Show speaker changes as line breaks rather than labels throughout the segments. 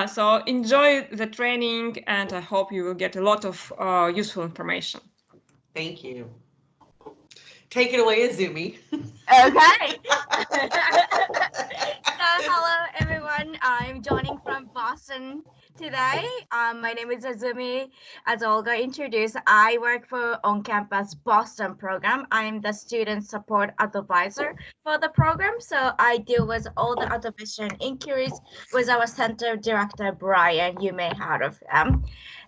So enjoy the training, and I hope you will get a lot of useful information.
Thank you. Take it away, Azumi.
Okay. So, hello everyone. I'm joining from Boston today. My name is Azumi. As Olga introduced, I work for on-campus Boston program. I'm the student support advisor for the program. So I deal with all the admission inquiries with our center director, Brian. You may have heard of him.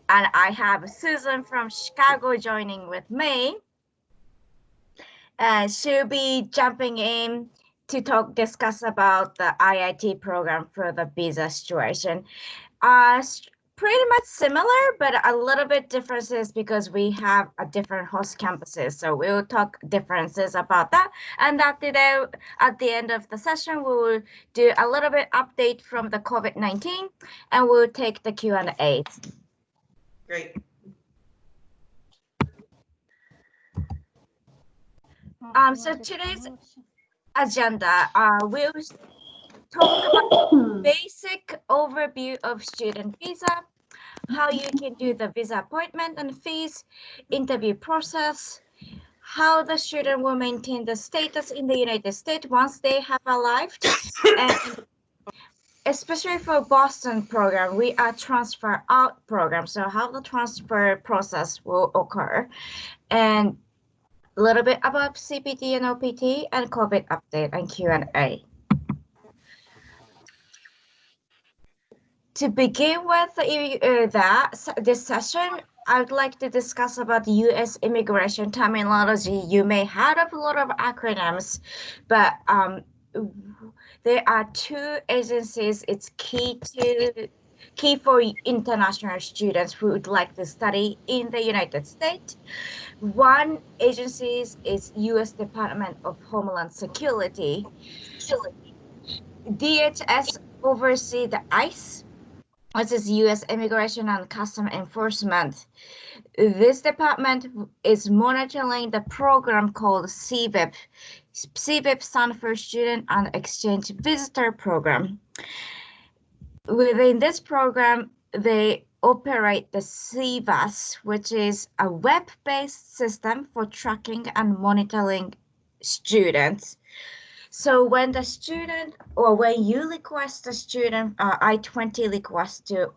And I have Susan from Chicago joining with me. She'll be jumping in to discuss about the IIT program for the visa situation. Pretty much similar, but a little bit differences because we have a different host campuses. So we'll talk differences about that. And at the end of the session, we will do a little bit update from the COVID-19, and we'll take the Q&A.
Great.
So today's agenda, we'll talk about basic overview of student visa, how you can do the visa appointment and fees, interview process, how the student will maintain the status in the United States once they have arrived, and especially for Boston program, we are transfer out program, so how the transfer process will occur, and a little bit about CPT and OPT and COVID update and Q&A. To begin with this session, I would like to discuss about the U.S. immigration terminology. You may have heard of a lot of acronyms, but there are two agencies. It's key for international students who would like to study in the United States. One agency is U.S. Department of Homeland Security. DHS oversees the ICE, which is U.S. Immigration and Customs Enforcement. This department is monitoring the program called CBIP. CBIP stands for Student and Exchange Visitor Program. Within this program, they operate the CVAS, which is a web-based system for tracking and monitoring students. So when the student, or when you request the student I-20 request to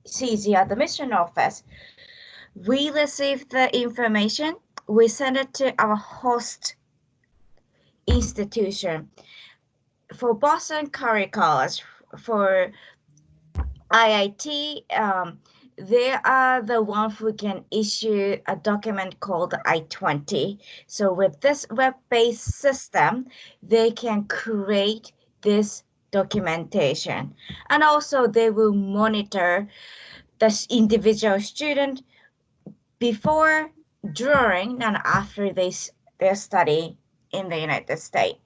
see the admission office, we receive the information, we send it to our host institution. For Boston Curry College, for IIT, they are the one who can issue a document called I20. So with this web-based system, they can create this documentation. And also they will monitor the individual student before, during, and after their study in the United States.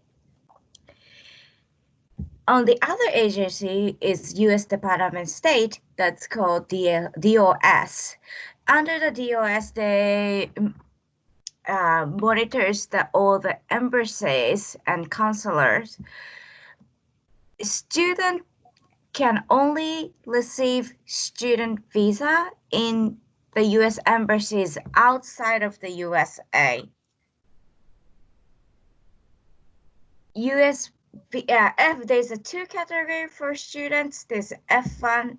On the other agency is U.S. Department of State, that's called DOS. Under the DOS, they monitors all the embassies and consulars. Student can only receive student visa in the U.S. embassies outside of the USA. There's a two category for students. There's F1,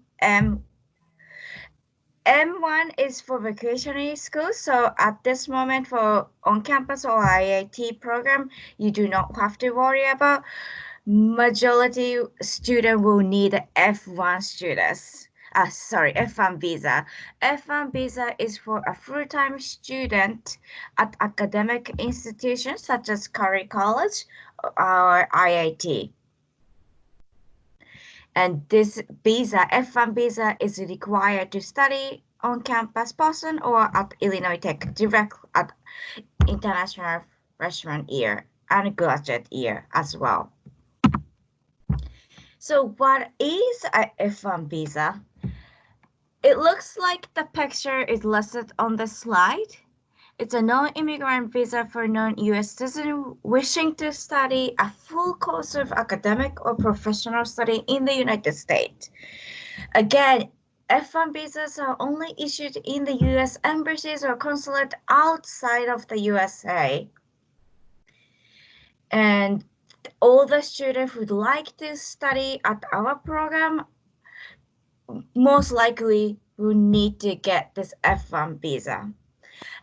M1 is for vacationary school. So at this moment for on-campus or IIT program, you do not have to worry about. Majority student will need F1 students. F1 visa. F1 visa is for a full-time student at academic institutions such as Curry College or IIT. And this visa, F1 visa, is required to study on campus Boston or at Illinois Tech direct at international freshman year and graduate year as well. So what is a F1 visa? It looks like the picture is listed on the slide. It's a non-immigrant visa for non-US citizen wishing to study a full course of academic or professional study in the United States. Again, F1 visas are only issued in the US embassies or consulate outside of the USA. And all the students who'd like to study at our program most likely will need to get this F1 visa.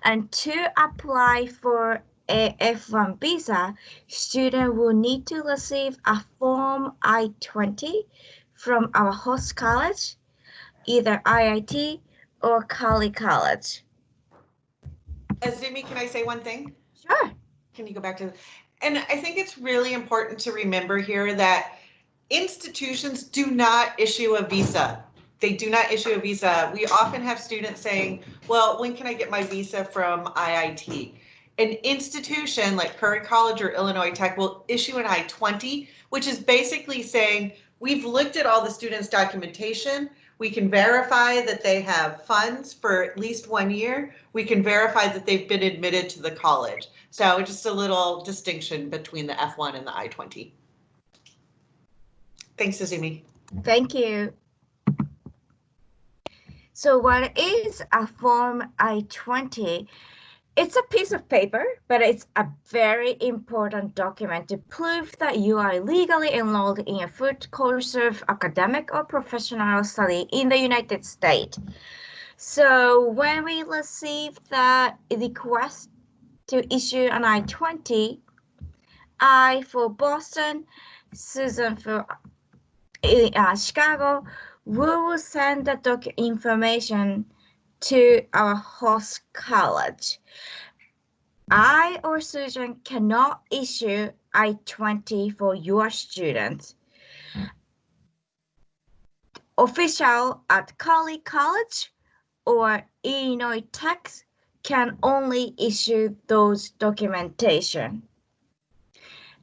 And to apply for a F1 visa, student will need to receive a Form I20 from our host college, either IIT or Kali College.
Azumi, can I say one thing?
Sure.
Can you go back to, and I think it's really important to remember here that institutions do not issue a visa. They do not issue a visa. We often have students saying, well, when can I get my visa from IIT? An institution like Curry College or Illinois Tech will issue an I-20, which is basically saying, we've looked at all the students' documentation. We can verify that they have funds for at least 1 year. We can verify that they've been admitted to the college. So just a little distinction between the F1 and the I-20. Thanks, Azumi.
Thank you. So what is a Form I-20? It's a piece of paper, but it's a very important document to prove that you are legally enrolled in a full course of academic or professional study in the United States. So when we receive the request to issue an I-20, I for Boston, Susan for Chicago, we will send the information to our host college. I or Susan cannot issue I-20 for your students. Official at Kali College or Illinois Tech can only issue those documentation.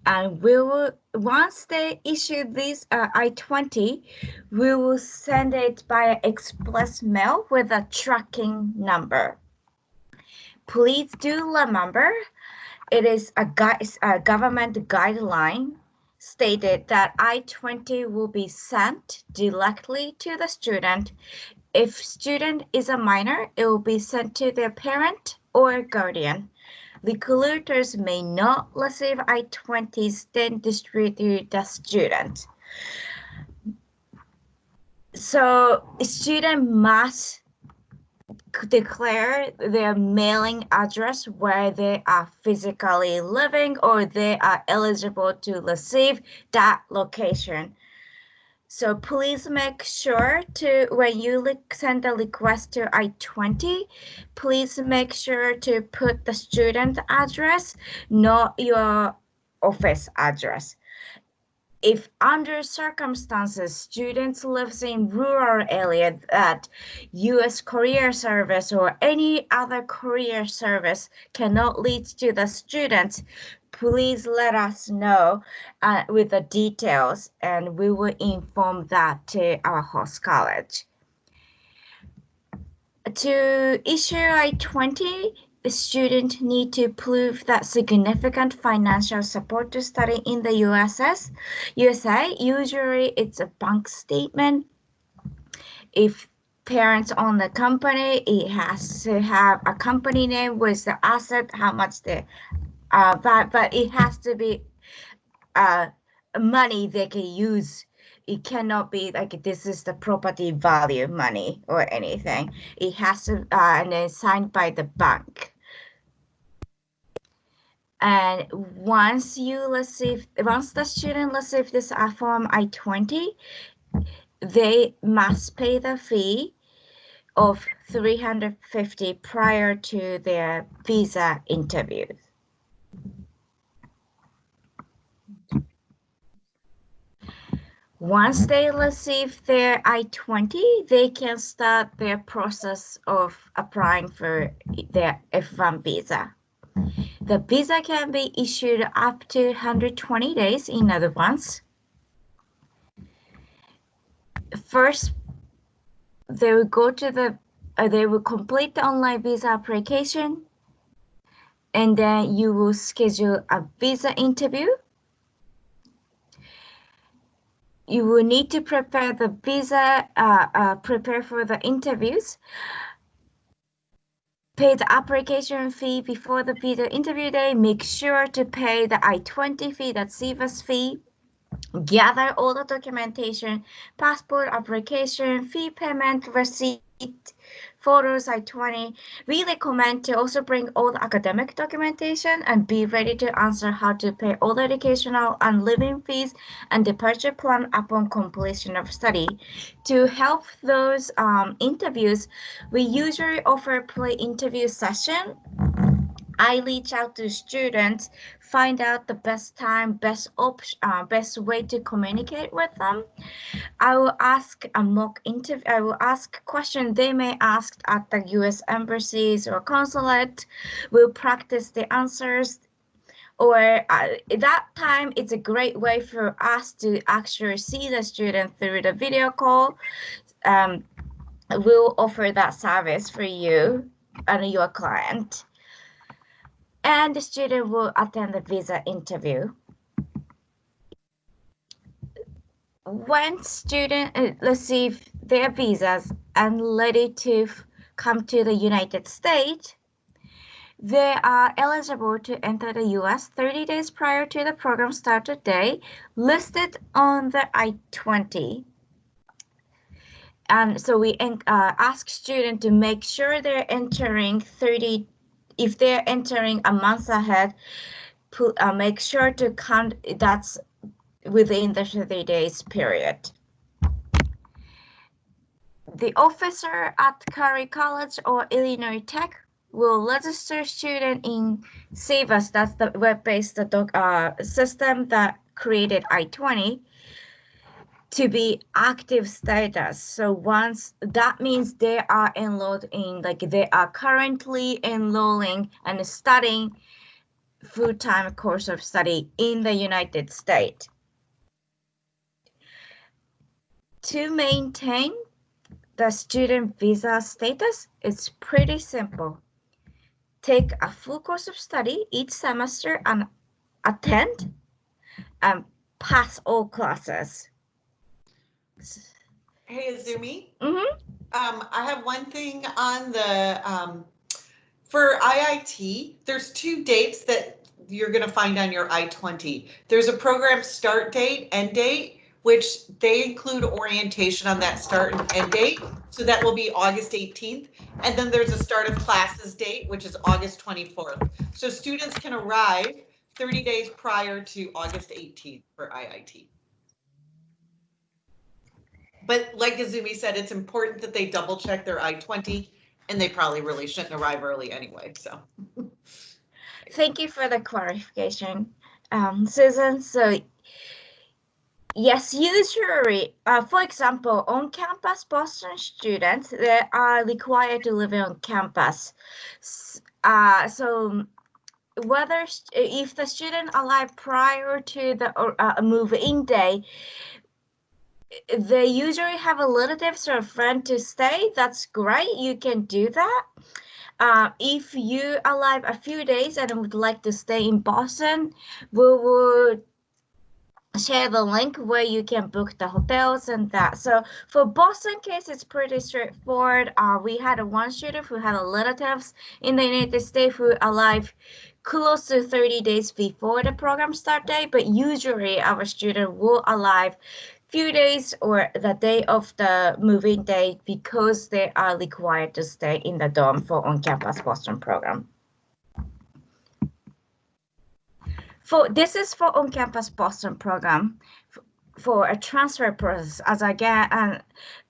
And we will, once they issue this I-20, we will send it by express mail with a tracking number. Please do remember, it is a government guideline stated that I-20 will be sent directly to the student. If student is a minor, it will be sent to their parent or guardian. Recruiters may not receive I-20s then distribute to the student. So student must declare their mailing address where they are physically living or they are eligible to receive that location. So please make sure to, when you send a request to I-20, please make sure to put the student address, not your office address. If under circumstances, students lives in rural area that U.S. Career Service or any other career service cannot reach to the students, please let us know with the details and we will inform that to our host college. To issue I-20, the student need to prove that significant financial support to study in the USA. Usually it's a bank statement. If parents own the company, it has to have a company name with the asset, how much they but it has to be money they can use. It cannot be like this is the property value money or anything. It has to and then signed by the bank. And once the student receives this Form I-20, they must pay the fee of $350 prior to their visa interview. Once they receive their I-20, they can start their process of applying for their F1 visa. The visa can be issued up to 120 days in advance. First, they will go to they will complete the online visa application, and then you will schedule a visa interview. you will need to prepare the visa, prepare for the interviews, pay the application fee before the visa interview day, make sure to pay the I-20 fee, that's SEVA's fee, gather all the documentation, passport application, fee payment, receipt, photos, I-20. We recommend to also bring all the academic documentation and be ready to answer how to pay all the educational and living fees and departure plan upon completion of study. To help those interviews, we usually offer pre-interview session. I reach out to students, find out the best time, best way to communicate with them. I will ask a mock interview. I will ask questions they may ask at the U.S. embassies or consulate. We'll practice the answers. Or at that time, it's a great way for us to actually see the student through the video call. We'll offer that service for you and your client. And the student will attend the visa interview. When students receive their visas and ready to come to the United States, they are eligible to enter the U.S. 30 days prior to the program started day, listed on the I-20. And so we ask students to make sure they're entering if they're entering a month ahead, make sure to count that's within the 30 days period. The officer at Curry College or Illinois Tech will register student in SEVAS, that's the web-based system that created I-20, to be active status. So once that means they are enrolled in, like they are currently enrolling and studying full-time course of study in the United States. To maintain the student visa status, it's pretty simple. Take a full course of study each semester and attend and pass all classes.
Hey, Azumi.
Mm-hmm.
I have one thing on the, for IIT, there's 2 dates that you're going to find on your I-20. There's a program start date, end date, which they include orientation on that start and end date. So that will be August 18th. And then there's a start of classes date, which is August 24th. So students can arrive 30 days prior to August 18th for IIT. But like Azumi said, it's important that they double check their I-20, and they probably really shouldn't arrive early anyway, so.
Thank you for the clarification, Susan. So yes, usually, for example, on-campus Boston students, they are required to live on campus. So whether if the student arrived prior to the move-in day, they usually have a relatives or a friend to stay. That's great. You can do that. If you arrive a few days and would like to stay in Boston, we will share the link where you can book the hotels and that. So for Boston case, it's pretty straightforward. We had one student who had relatives in the United States who arrived close to 30 days before the program start date, but usually our student will arrive few days or the day of the moving day because they are required to stay in the dorm for on-campus Boston program. This is for on-campus Boston program for a transfer process. As again, and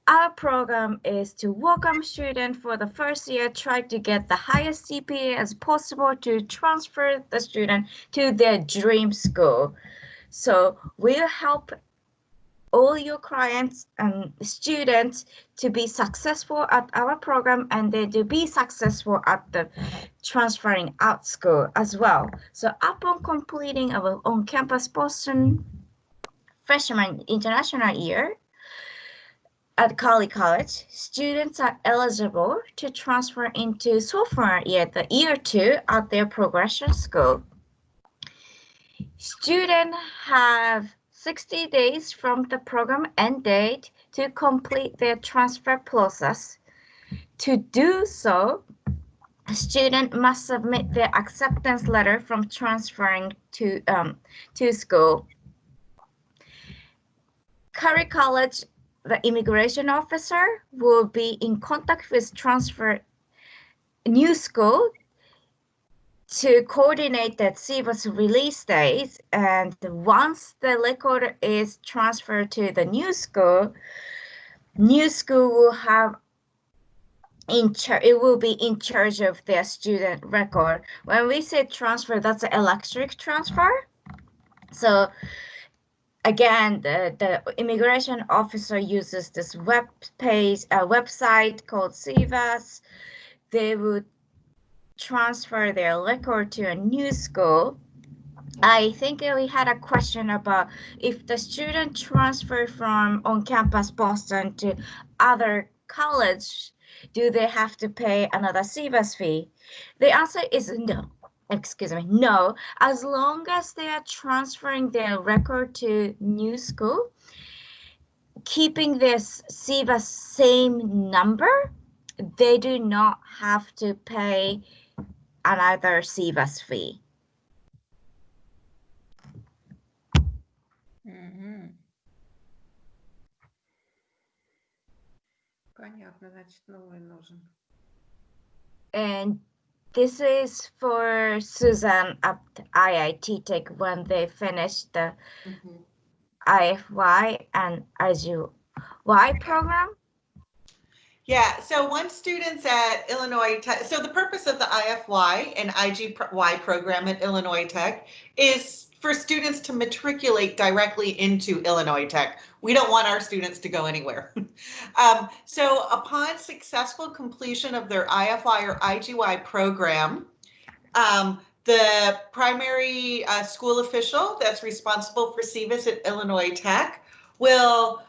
our program is to welcome students for the first year, try to get the highest GPA as possible to transfer the student to their dream school. So we'll help all your clients and students to be successful at our program and then to be successful at the transferring out school as well. So upon completing our on-campus Boston freshman international year at Curry College, students are eligible to transfer into sophomore year, the year 2 at their progression school. Students have 60 days from the program end date to complete their transfer process. To do so, a student must submit their acceptance letter from transferring to school. Curry College, the immigration officer will be in contact with transfer new school to coordinate the SEBA's release dates, and once the record is transferred to the new school will have it will be in charge of their student record. When we say transfer, that's an electric transfer. So again, the immigration officer uses this website called SEBA's. They would transfer their record to a new school. I think we had a question about if the student transfer from on-campus Boston to other college, do they have to pay another SEBA's fee? The answer is no. Excuse me, no. As long as they are transferring their record to new school, keeping this SEBA's same number, they do not have to pay another SEBA's fee.
Понятно, значит, новый нужен.
And this is for Susan at IIT Tech when they finish the IFY and IGY program.
Yeah, so once students at Illinois Tech, so the purpose of the IFY and IGY program at Illinois Tech is for students to matriculate directly into Illinois Tech. We don't want our students to go anywhere. So upon successful completion of their IFY or IGY program, the primary school official that's responsible for SEBA's at Illinois Tech will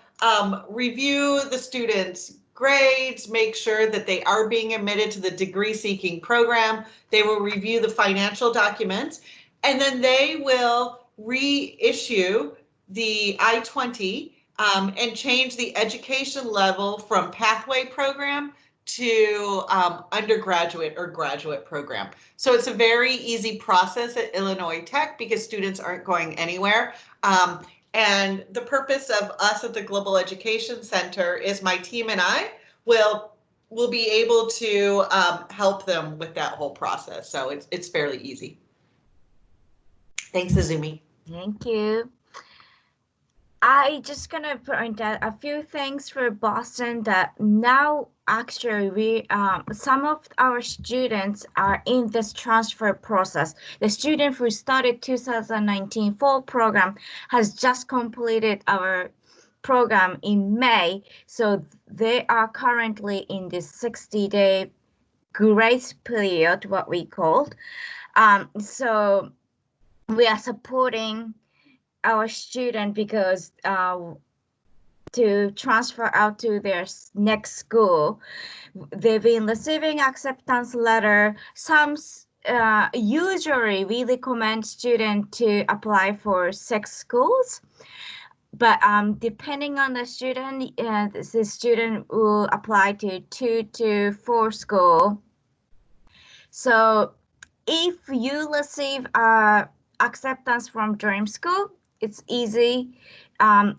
review the students' grades, make sure that they are being admitted to the degree seeking program. They will review the financial documents, and then they will reissue the I-20 and change the education level from pathway program to undergraduate or graduate program. So it's a very easy process at Illinois Tech because students aren't going anywhere. And the purpose of us at the Global Education Center is my team and I will be able to help them with that whole process. So it's fairly easy. Thanks, Azumi.
Thank you. I just gonna point out a few things for Boston that now actually some of our students are in this transfer process. The student who started 2019 fall program has just completed our program in May, so they are currently in this 60-day grace period, what we called. So we are supporting our student because to transfer out to their next school, they've been receiving acceptance letter. Some usually we recommend student to apply for 6 schools, but depending on the student, the student will apply to 2 to 4 school. So if you receive acceptance from Dream School, it's easy.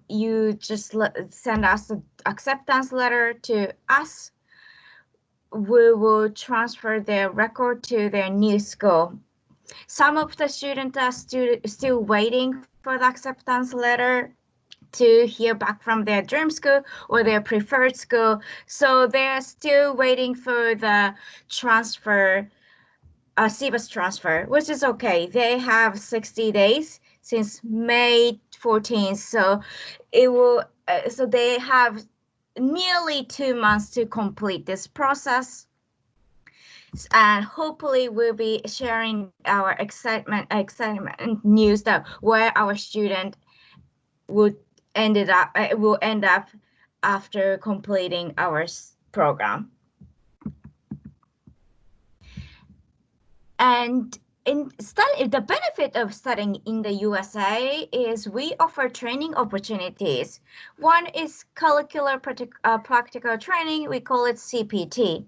You just send us the acceptance letter to us. We will transfer their record to their new school. Some of the students are still waiting for the acceptance letter to hear back from their dream school or their preferred school. So they're still waiting for the transfer, SEBA's transfer, which is okay. They have 60 days since May 14th, so it will. So they have nearly 2 months to complete this process, and hopefully we'll be sharing our excitement news that where our student will end up after completing our program. And the benefit of studying in the USA is we offer training opportunities. One is curricular practical training. We call it CPT.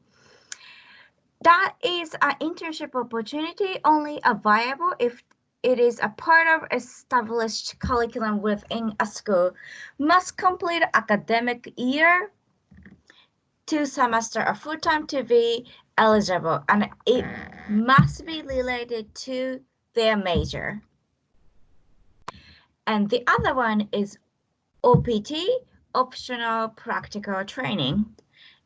That is an internship opportunity only available if it is a part of established curriculum within a school. Must complete academic year, 2 semester or full time to be eligible, and it must be related to their major. And the other one is OPT, optional practical training.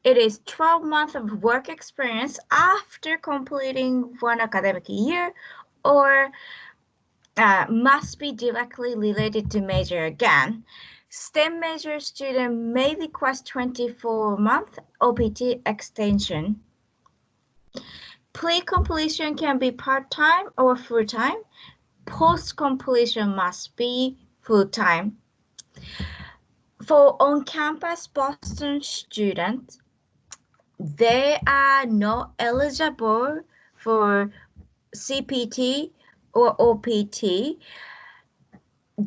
It is 12 months of work experience after completing one academic year, or must be directly related to major again. STEM major student may request 24-month OPT extension. Pre-completion can be part-time or full-time. Post-completion must be full-time. For on-campus Boston students, they are not eligible for CPT or OPT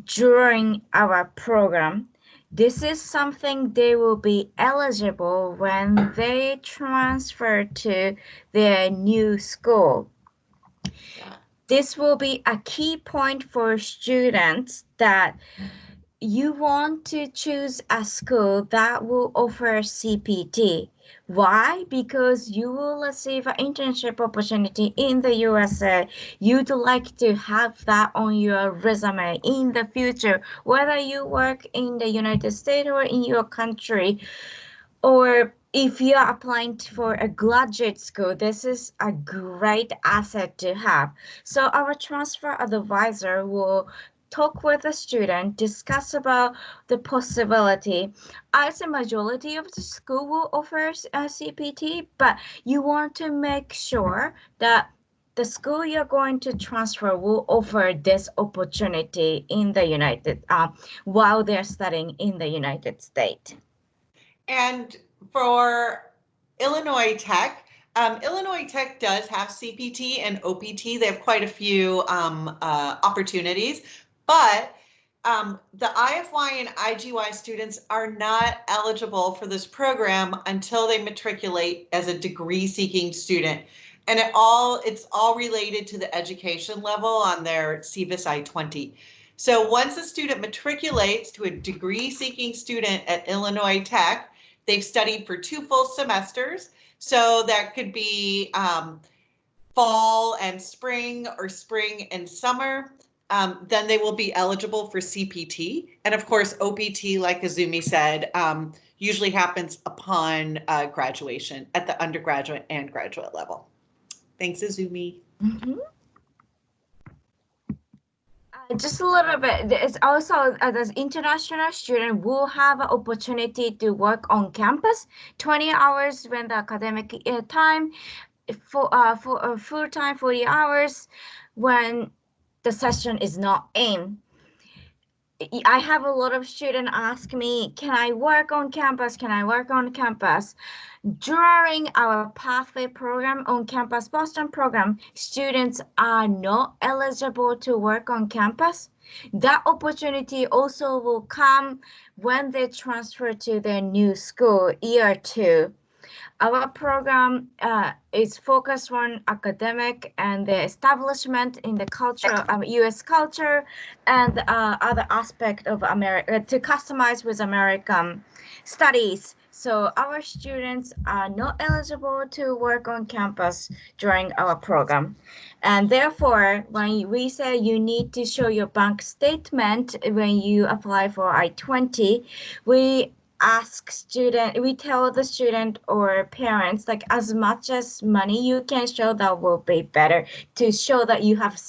during our program. This is something they will be eligible when they transfer to their new school. This will be a key point for students that you want to choose a school that will offer CPT. Why? Because you will receive an internship opportunity in the USA. You'd like to have that on your resume in the future, whether you work in the United States or in your country, or if you are applying for a graduate school, this is a great asset to have. So our transfer advisor will talk with the student, discuss about the possibility. As a majority of the school will offer a CPT, but you want to make sure that the school you're going to transfer will offer this opportunity in the while they're studying in the United States.
And for Illinois Tech, Illinois Tech does have CPT and OPT. They have quite a few opportunities, but the IFY and IGY students are not eligible for this program until they matriculate as a degree-seeking student. And it's all related to the education level on their CVIS I20. So once a student matriculates to a degree-seeking student at Illinois Tech, they've studied for 2 full semesters. So that could be fall and spring, or spring and summer. Then they will be eligible for CPT. And of course, OPT, like Azumi said, usually happens upon graduation at the undergraduate and graduate level. Thanks, Azumi.
Mm-hmm. Just a little bit. It's also the international student will have an opportunity to work on campus 20 hours when the academic time, for full time 40 hours when the session is not in. I have a lot of students ask me, can I work on campus? Can I work on campus? During our pathway program, on campus Boston program, students are not eligible to work on campus. That opportunity also will come when they transfer to their new school, year 2. Our program is focused on academic and the establishment in the culture of U.S. culture and other aspect of America to customize with American studies. So our students are not eligible to work on campus during our program. And therefore, when we say you need to show your bank statement when you apply for I-20, we tell the student or parents, like, as much as money you can show, that will be better to show that you have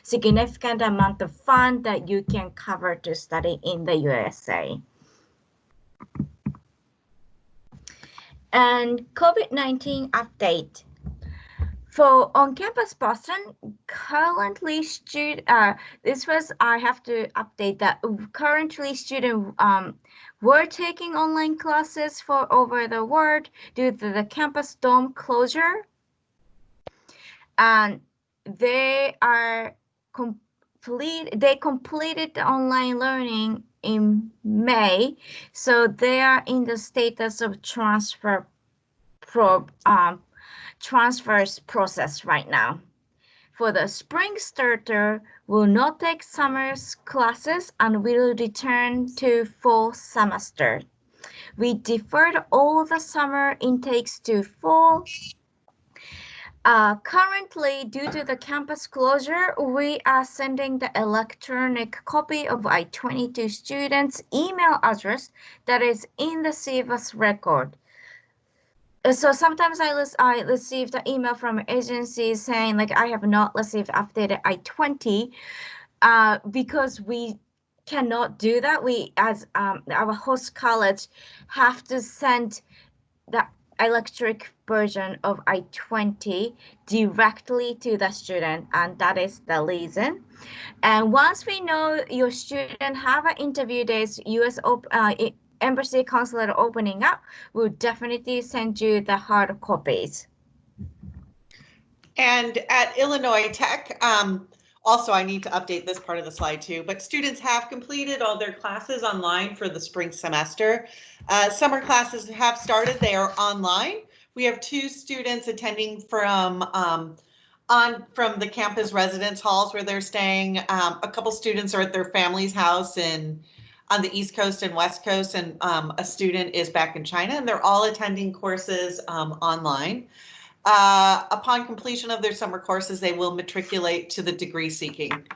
significant amount of fund that you can cover to study in the USA. And COVID-19 update. For on-campus Boston, currently I have to update that. Currently, students were taking online classes for over the world due to the campus dome closure. And they are they completed the online learning in May, so they are in the status of transfers process right now. For the spring starter, will not take summer classes and will return to fall semester. We deferred all the summer intakes to fall. Currently, due to the campus closure, we are sending the electronic copy of I-20 to students' email address that is in the syllabus record. So sometimes I receive the email from agencies saying like I have not received updated I-20 because we cannot do that. We as our host college have to send the electric version of I-20 directly to the student, and that is the reason. And once we know your student have an interview days, embassy consulate opening up, we'll definitely send you the hard copies.
And at Illinois Tech, also I need to update this part of the slide too, but students have completed all their classes online for the spring semester. Summer classes have started, they are online. We have 2 students attending from the campus residence halls where they're staying. A couple students are at their family's house on the East Coast and West Coast, and a student is back in China, and they're all attending courses online. Upon completion of their summer courses, they will matriculate to the degree-seeking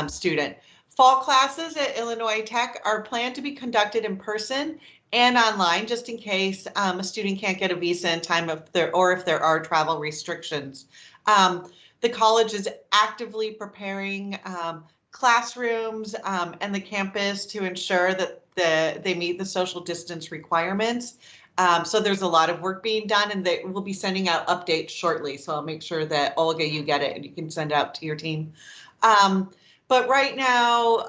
student. Fall classes at Illinois Tech are planned to be conducted in person and online, just in case a student can't get a visa in time if there are travel restrictions. The college is actively preparing classrooms and the campus to ensure that they meet the social distance requirements. So there's a lot of work being done, and they will be sending out updates shortly. So I'll make sure that Olga, you get it and you can send it out to your team. But right now,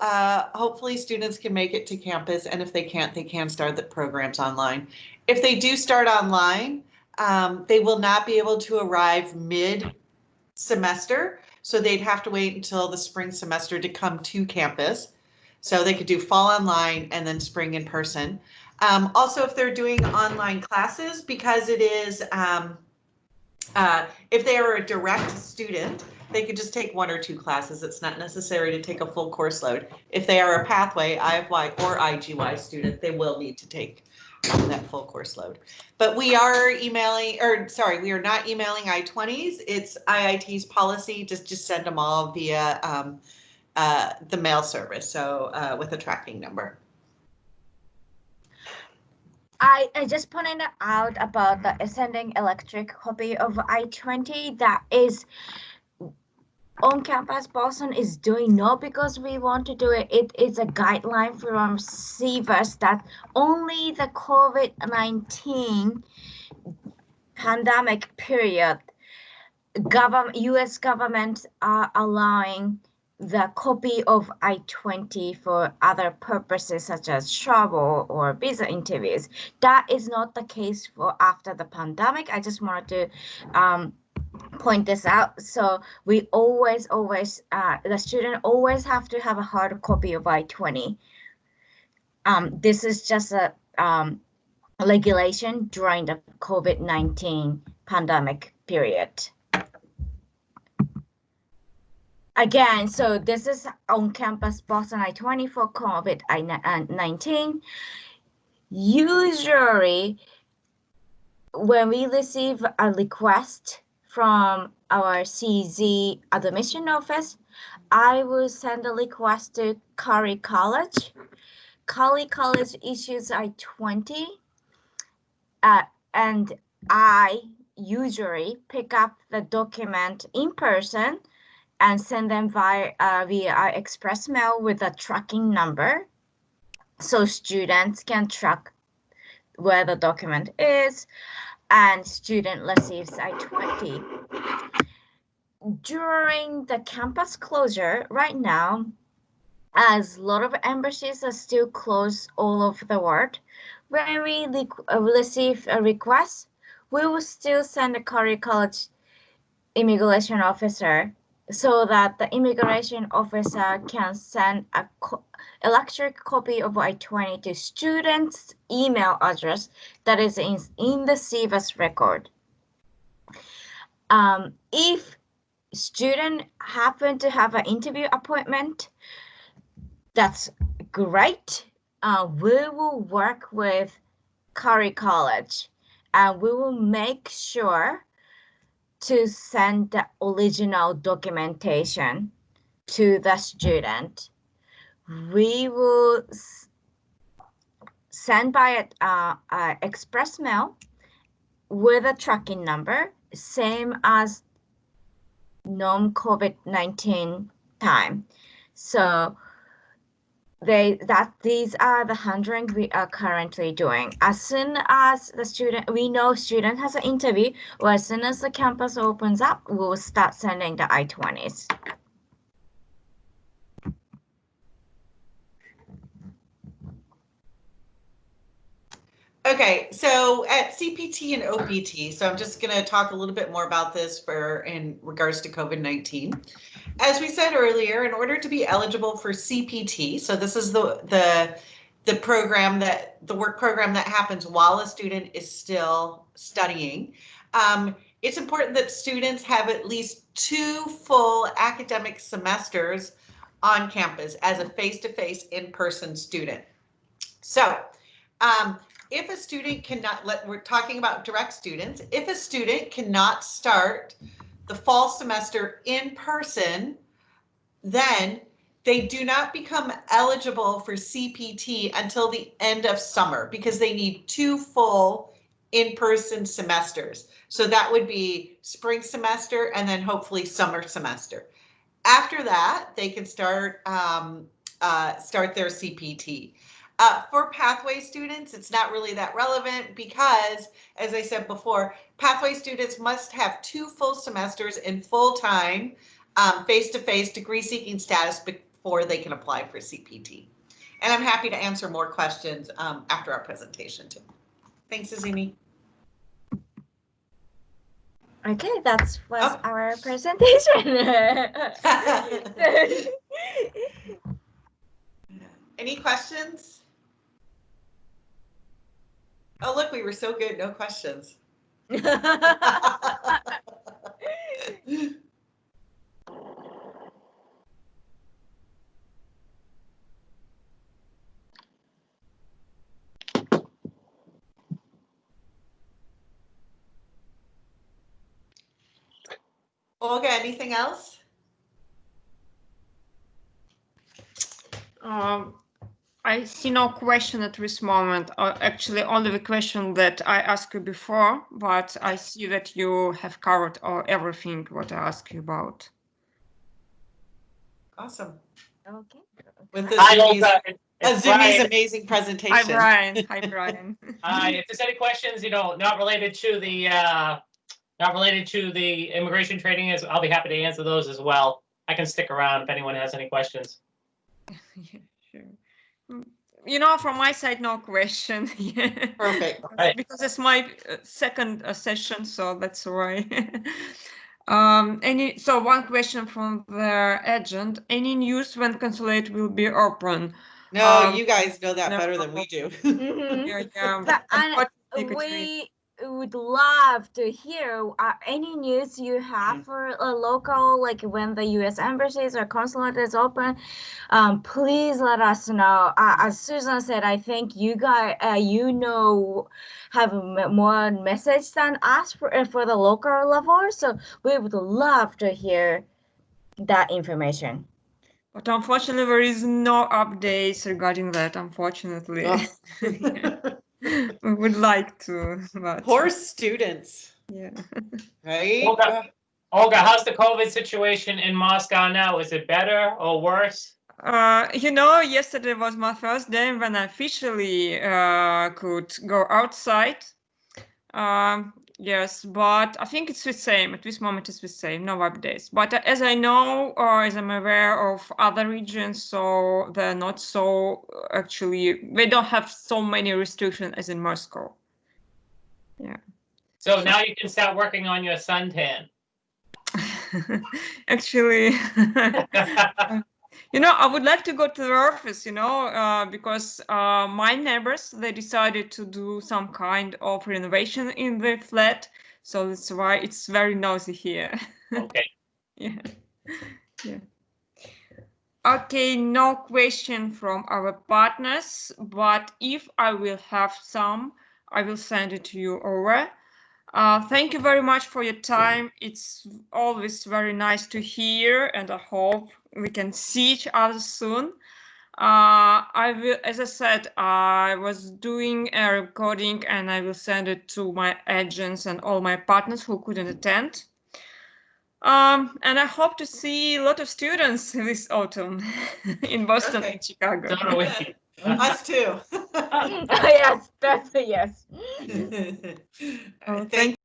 hopefully students can make it to campus, and if they can't, they can start the programs online. If they do start online, they will not be able to arrive mid-semester, so they'd have to wait until the spring semester to come to campus. So they could do fall online and then spring in person. Also, if they're doing online classes, because it is, if they are a direct student, they could just take 1 or 2 classes. It's not necessary to take a full course load. If they are a pathway, IFY or IGY student, they will need to take that full course load. But we are emailing, or sorry, we are not emailing I-20s. It's IIT's policy, just send them all via the mail service, so with a tracking number.
I just pointed out about the sending electric copy of I-20 that is on-campus Boston is doing not because we want to do it. It is a guideline from CVS that only the COVID-19 pandemic period, U.S. government are allowing the copy of I-20 for other purposes such as travel or visa interviews. That is not the case for after the pandemic. I just wanted to point this out. So we always, the student always have to have a hard copy of I-20. This is just a regulation during the COVID-19 pandemic period. Again, so this is on-campus Boston I-20 for COVID-19. Usually, when we receive a request from our CZ admission office, I will send a request to Curry College. Curry College issues I-20, and I usually pick up the document in person and send them via express mail with a tracking number, so students can track where the document is, and student receives I-20. During the campus closure right now, as a lot of embassies are still closed all over the world, when we receive a request, we will still send a Curry College immigration officer so that the immigration officer can send a electronic copy of I-20 to student's email address that is in the SIVAS record. If student happen to have an interview appointment, that's great. We will work with Curry College and we will make sure to send the original documentation to the student. We will send by express mail with a tracking number, same as non-COVID-19 time. So these are the handling we are currently doing. As soon as we know student has an interview, or as soon as the campus opens up, we will start sending the I-20s.
Okay, so at CPT and OPT, so I'm just going to talk a little bit more about this in regards to COVID-19. As we said earlier, in order to be eligible for CPT, so this is the program the work program that happens while a student is still studying. It's important that students have at least 2 full academic semesters on campus as a face-to-face in-person student. So, if a student cannot, we're talking about direct students, if a student cannot start the fall semester in person, then they do not become eligible for CPT until the end of summer because they need 2 full in-person semesters. So that would be spring semester and then hopefully summer semester. After that, they can start their CPT. For pathway students, it's not really that relevant because, as I said before, pathway students must have 2 full semesters in full-time face-to-face degree-seeking status before they can apply for CPT. And I'm happy to answer more questions after our presentation too. Thanks, Izumi.
Okay, that was our presentation.
Any questions? Oh, look, we were so good. No questions. Olga, anything else?
I see no question at this moment. Actually, only the question that I asked you before, but I see that you have covered everything what I asked you about.
Awesome.
Okay.
With
Hi, Olga.
Izumi's amazing presentation.
Hi, Brian. Hi, Brian.
If there's any questions, not related to the immigration training, I'll be happy to answer those as well. I can stick around if anyone has any questions.
Yeah, sure. From my side, no question.
Perfect.
Right.
Because it's my second session, so that's why. So one question from the agent: any news when consulate will be open?
No, you guys know that
no.
better than we do.
But we would love to hear any news you have for a local, like when the U.S. embassies or consulate is open. Please let us know. As Susan said, I think you guys, have more message than us for the local level. So we would love to hear that information.
But unfortunately, there is no updates regarding that. Unfortunately, we would like to. But...
Poor students.
Yeah.
Right.
Olga, how's the COVID situation in Moscow now? Is it better or worse?
Yesterday was my first day when I officially could go outside. Yes, but I think it's the same. At this moment, it's the same. No updates. But as I know, or as I'm aware of other regions, so they're not so actually. They don't have so many restrictions as in Moscow. Yeah.
So now you can start working on your suntan.
Actually, I would like to go to the office, because my neighbors, they decided to do some kind of renovation in the flat. So that's why it's very noisy here.
Okay.
Yeah. Yeah. Okay, no question from our partners, but if I will have some, I will send it to you over. Thank you very much for your time. It's always very nice to hear, and I hope we can see each other soon. I will, as I said, I was doing a recording and I will send it to my agents and all my partners who couldn't attend. And I hope to see a lot of students this autumn in Boston
Okay.
and Chicago.
So do we.
Us too.
Yes, that's a yes.
All right,
Oh,
thank